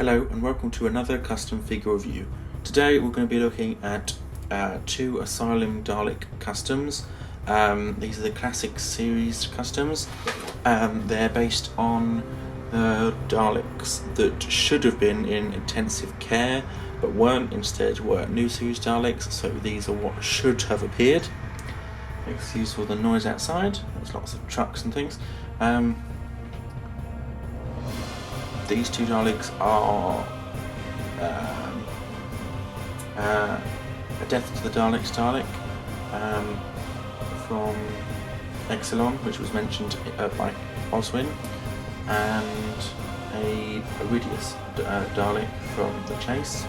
Hello and welcome to another custom figure review. Today we're going to be looking at two Asylum Dalek customs. These are the Classic Series customs. They're based on the Daleks that should have been in intensive care but weren't, instead were new series Daleks, so these are what should have appeared. Excuse for the noise outside, there's lots of trucks and things. These two Daleks are a Death to the Daleks Dalek from Exelon, which was mentioned by Oswin, and a Iridius Dalek from The Chase.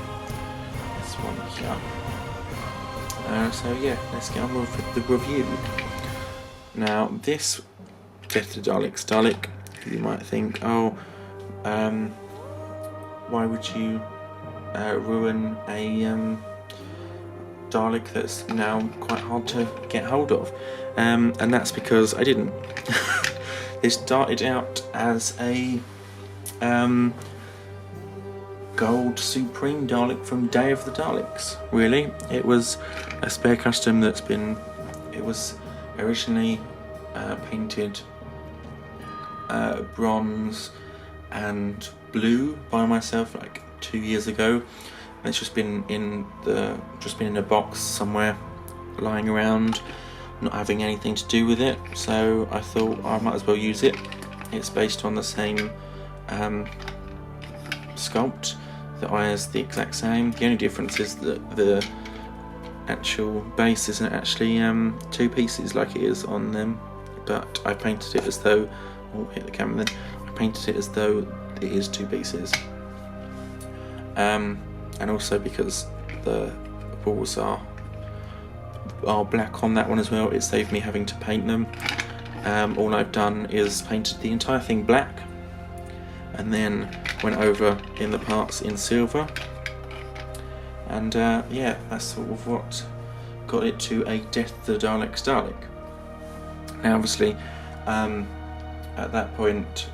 This one here. So yeah, let's get on with the review. Now this Death to the Daleks Dalek, you might think, oh, why would you ruin a Dalek that's now quite hard to get hold of? And that's because I didn't. It started out as a Gold Supreme Dalek from Day of the Daleks, really. It was a spare custom that's been, it was originally painted bronze and blue by myself like 2 years ago, and it's just been in a box somewhere lying around, not having anything to do with it, so I thought I might as well use it. It's based on the same sculpt. The eye is the exact same. The only difference is that the actual base isn't actually two pieces like it is on them, but I painted it as though, oh, hit the camera then, I painted it as though it is two pieces. And also because the balls are black on that one as well, it saved me having to paint them. All I've done is painted the entire thing black and then went over in the parts in silver, and yeah, that's sort of what got it to a Death to the Daleks Dalek. Now obviously at that point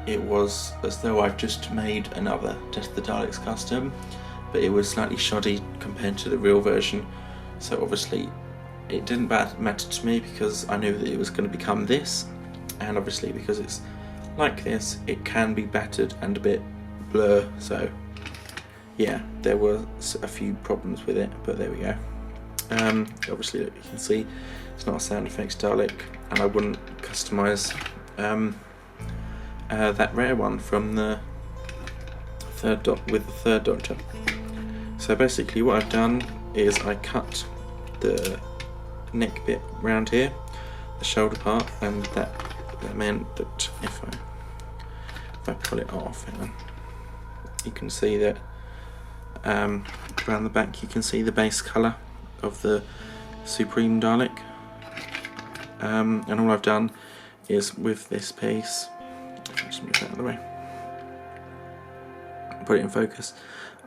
it was as though I've just made another Death to the Daleks custom, but it was slightly shoddy compared to the real version, so obviously it didn't matter to me because I knew that it was going to become this, and obviously because it's like this it can be battered and a bit blur, so yeah, there were a few problems with it, but there we go. Obviously you can see it's not a sound effects Dalek, and I wouldn't customise that rare one from the third Doctor. So basically what I've done is I cut the neck bit round here, the shoulder part, and that meant that if I pull it off, you can see that around the back you can see the base colour of the Supreme Dalek, and all I've done is with this piece, just move that out of the way, put it in focus,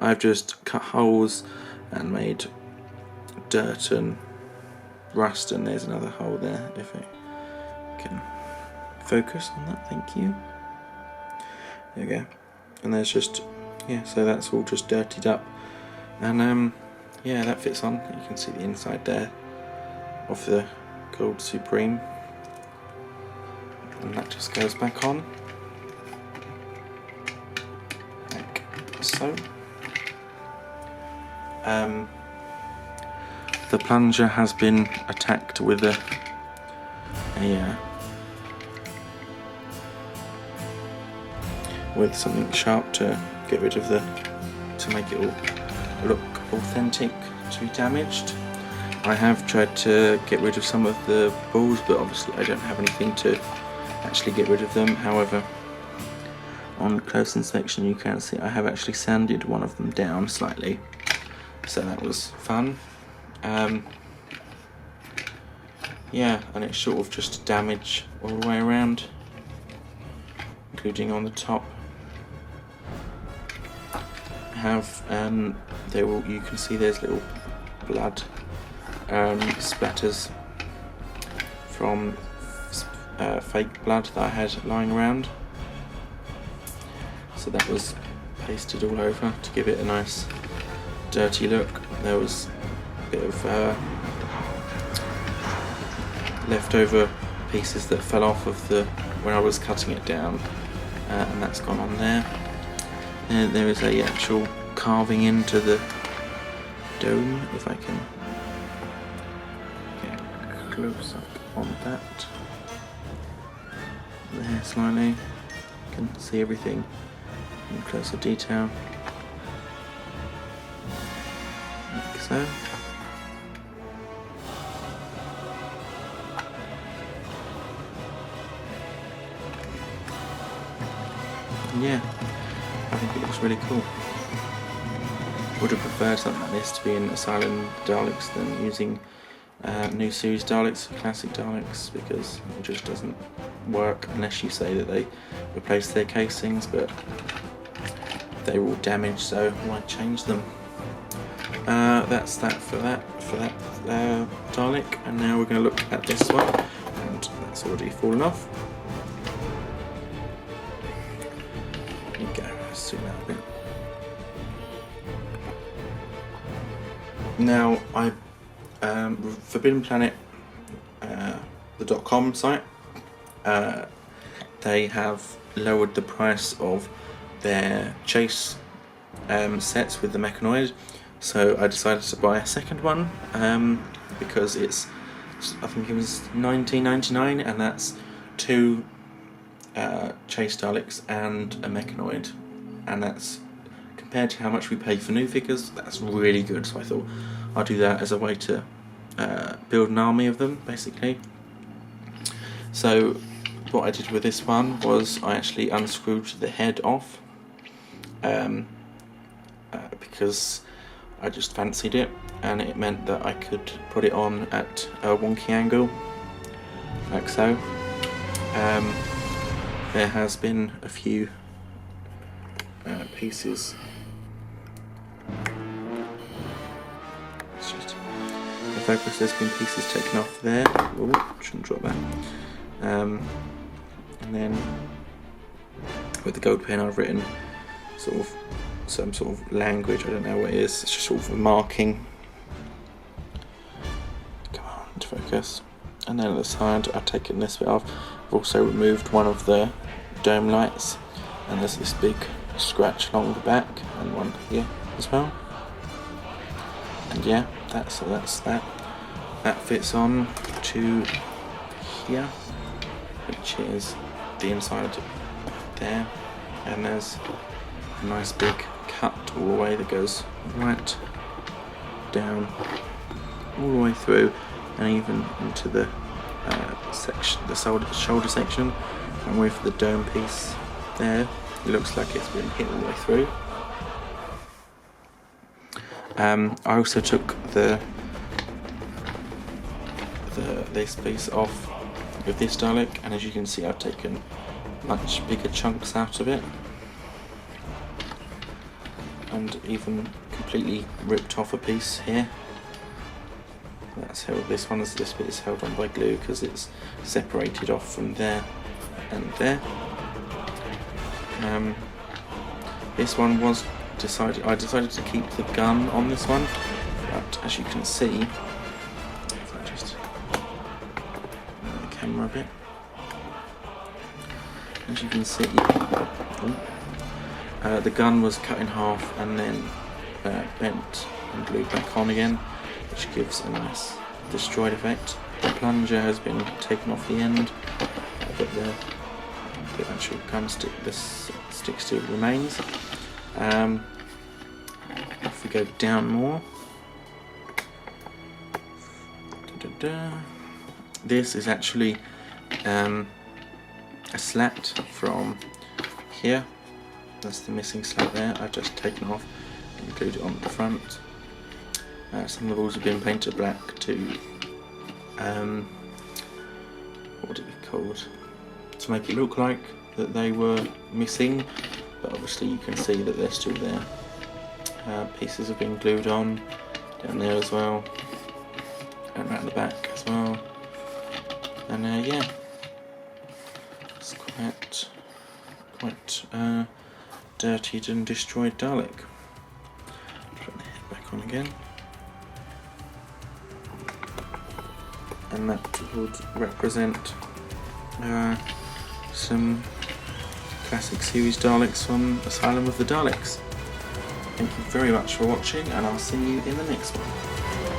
I've just cut holes and made dirt and rust, and there's another hole there if I can focus on that, thank you. There we go. And there's just, yeah, so that's all just dirtied up, and yeah, that fits on. You can see the inside there of the Gold Supreme, and that just goes back on like so. The plunger has been attacked with a with something sharp to get rid of to make it all look authentic to be damaged. I have tried to get rid of some of the balls, but obviously I don't have anything to actually get rid of them. However, on close inspection you can see I have actually sanded one of them down slightly, so that was fun. Yeah, and it's sort of just damage all the way around, including on the top. Have you can see there's little blood splatters from fake blood that I had lying around, so that was pasted all over to give it a nice dirty look. There was a bit of leftover pieces that fell off of when I was cutting it down, and that's gone on there. And there is a actual carving into the dome, if I can get close up on that. There slightly, you can see everything in closer detail, like so. Yeah, I think it looks really cool. Would have preferred something like this to be in Asylum Daleks than using new series Daleks, classic Daleks, because it just doesn't work unless you say that they replaced their casings, but they were all damaged, so why change them? That's that for that Dalek, and now we're going to look at this one, and that's already fallen off. There you go, let's zoom out a bit. Now, Forbidden Planet, the .com site, they have lowered the price of their chase sets with the mechanoid, so I decided to buy a second one because it's, I think it was $19.99, and that's 2 chase Daleks and a mechanoid, and that's, compared to how much we pay for new figures, that's really good. So I thought I'll do that as a way to build an army of them, basically. So what I did with this one was I actually unscrewed the head off because I just fancied it, and it meant that I could put it on at a wonky angle, like so. There has been a few pieces. It's just the focus. There's been pieces taken off there. Oh, shouldn't drop that. And then with the gold pen, I've written sort of some sort of language. I don't know what it is. It's just sort of a marking. Come on, into focus. And then at the side, I've taken this bit off. I've also removed one of the dome lights, and there's this big scratch along the back, and one here as well. And yeah, that's that. That fits on to here, which is the inside there, and there's a nice big cut all the way that goes right down, all the way through, and even into the section, the shoulder section, and with the dome piece there, it looks like it's been hit all the way through. I also took this piece off with this Dalek, and as you can see, I've taken much bigger chunks out of it, and even completely ripped off a piece here. That's held. This bit is held on by glue because it's separated off from there and there. This one was I decided to keep the gun on this one, but as you can see, if I just move the camera a bit, as you can see, the gun was cut in half and then bent and glued back on again, which gives a nice destroyed effect. The plunger has been taken off the end, but the actual gun stick still remains. If we go down more, this is actually a slat from here. That's the missing slat there. I've just taken off and glued it on the front. Some of the walls have been painted black to what would it be called? To make it look like that they were missing, but obviously you can see that they're still there. Pieces have been glued on down there as well, and around the back as well. And yeah, it's quite dirtied and destroyed Dalek. Put the head back on again. And that would represent some classic series Daleks from Asylum of the Daleks. Thank you very much for watching, and I'll see you in the next one.